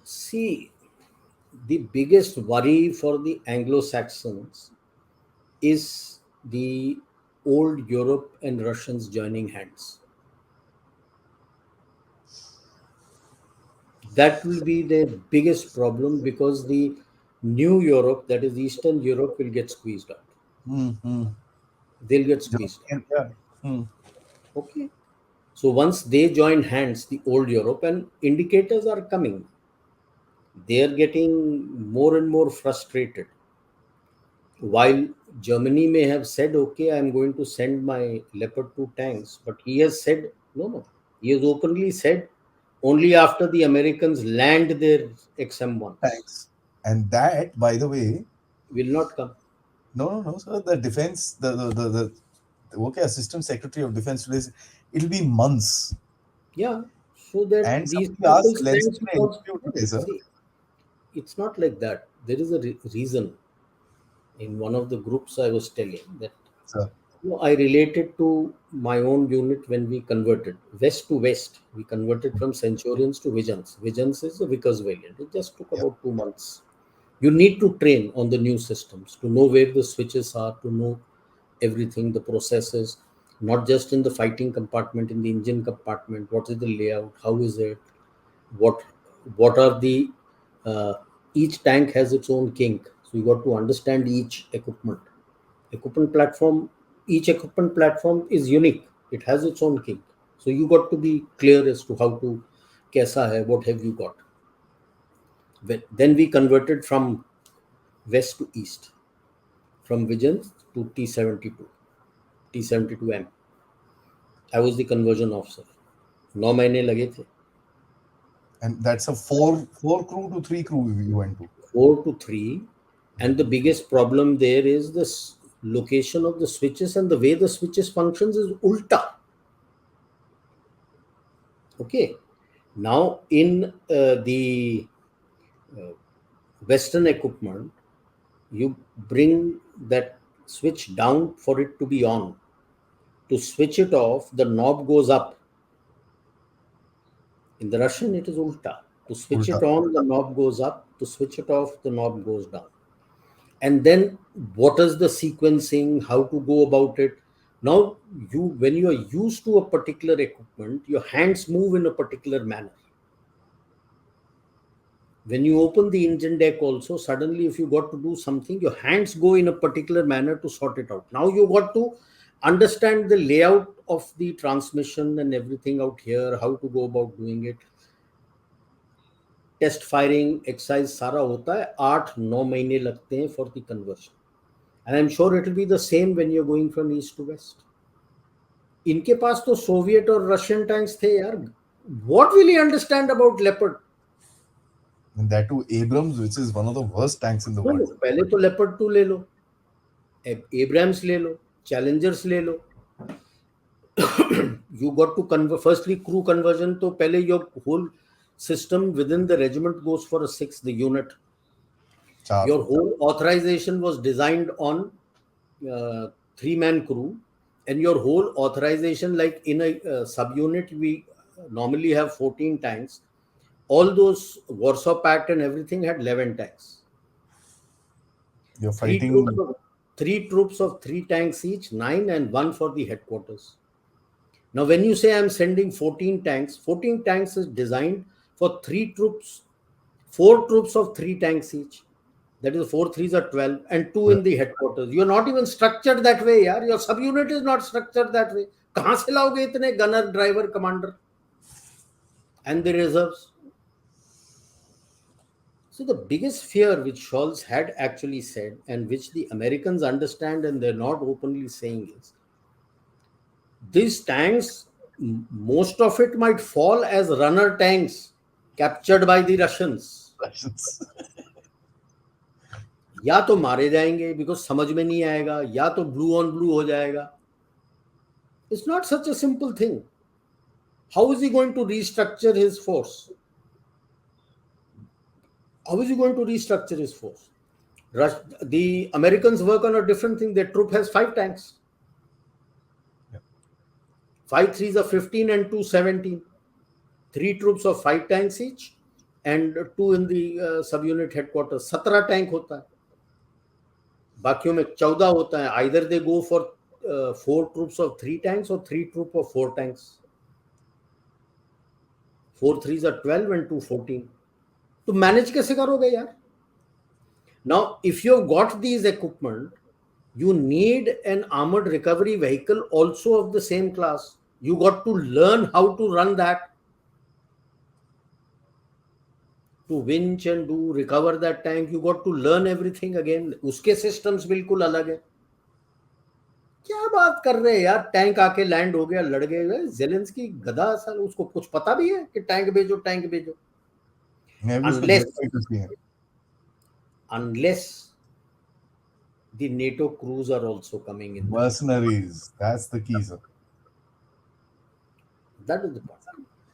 See, the biggest worry for the Anglo-Saxons is the old Europe and Russians joining hands. That will be their biggest problem because the new Europe, that is Eastern Europe, will get squeezed out. Mm-hmm. They'll get squeezed out. Yeah. Mm. Okay. So once they join hands, the old Europe, and indicators are coming, they are getting more and more frustrated. While Germany may have said, okay, I'm going to send my Leopard 2 tanks, but he has said, no, no. He has openly said, only after the Americans land their XM 1s Thanks. And that, by the way, will not come. no, sir. The defense, the okay, Assistant Secretary of Defense today, it'll be months. Yeah. So that And these somebody people asked stand Zelensky to because, interview today, sir. see, it's not like that. There is a reason. In one of the groups I was telling that, Sir. I related to my own unit when we converted west to west. We converted from Centurions to Visions. Visions is a Vickers variant. It just took Yeah. about 2 months. You need to train on the new systems to know where the switches are, to know everything, the processes, not just in the fighting compartment, in the engine compartment. What is the layout? How is it? What what are the each tank has its own kink. So you got to understand equipment platform. Each equipment platform is unique. It has its own kink. So you got to be clear as to how to kaisa hai, what have you got. Then we converted from west to east, from Visions to T72, T72M. I was the conversion officer. 9 महीने लगे थे. And that's a four crew to three crew you went to. 4 to 3. And the biggest problem there is this location of the switches, and the way the switches functions is ulta. Okay. Now in the uh, western equipment, you bring that switch down for it to be on. To switch it off, the knob goes up. In the Russian, it is ulta. To switch Ulta. it on, the knob goes up. To switch it off, the knob goes down. And then what is the sequencing, how to go about it. Now, when you are used to a particular equipment, your hands move in a particular manner. When you open the engine deck also, suddenly if you got to do something, your hands go in a particular manner to sort it out. Now you got to understand the layout of the transmission and everything out here, how to go about doing it. Test firing exercise सारा होता है. 8-9 महीने लगते हैं for the conversion. And I am sure it will be the same when you are going from east to west. इनके पास तो Soviet और रशियन टैंक्स थे यार. What will he understand about Leopard? And that too, Abrams, which is one of the worst tanks in the world. पहले तो leopard 2 ले लो, Abrams ले लो, चैलेंजर्स ले लो. You got to convert. Firstly, crew conversion. तो पहले your whole system within the regiment goes for a 6, the unit. Char. Your whole authorization was designed on 3-man crew, and your whole authorization, like in a subunit, we normally have 14 tanks. All those Warsaw Pact and everything had 11 tanks. You're Three fighting. troops of, three troops of 3 tanks each, 9 and 1 for the headquarters. Now, when you say I'm sending 14 tanks is designed for 4 troops of 3 tanks each. That is 4 threes are 12 and 2 in the headquarters. You're not even structured that way, yaar. Your subunit is not structured that way. कहाँ से लाओगे इतने gunner, driver, commander and the reserves? So the biggest fear which Scholz had actually said, and which the Americans understand and they're not openly saying, is these tanks, most of it might fall as runner tanks captured by the Russians. या तो मारे जाएंगे because समझ में नहीं आएगा, या तो ब्लू ऑन ब्लू हो जाएगा. It's not such a simple thing. How is he going to restructure his force? How is he going to restructure his force? The Americans work on a different thing. Their troop has 5 tanks. 5 threes are 15 and 2 17. 3 troops of 5 tanks each, and 2 in the सब unit headquarter. 17 tank होता है, बाकियों में 14 होता है. Either they go for 4 troops of 3 tanks or 3 troop of 4 tanks. 4 3s are 12 and 2 14. तो manage कैसे करोगे यार? Now, if you've got these equipment, you need an armored recovery vehicle also of the same class. You got to learn how to run that, to winch and do recover that tank. You got to learn everything again. उसके systems बिल्कुल अलग है. क्या बात कर रहे हैं यार? टैंक आके लैंड हो गया, लड़ गए. जेलेंस्की गधा असल, उसको कुछ पता भी है कि टैंक भेजो, टैंक भेजो? मैं भी उसको Unless, जेट फाइटर्स भी हैं. unless the NATO crews are also coming in that. Mercenaries, that's the key, sir. That is the part.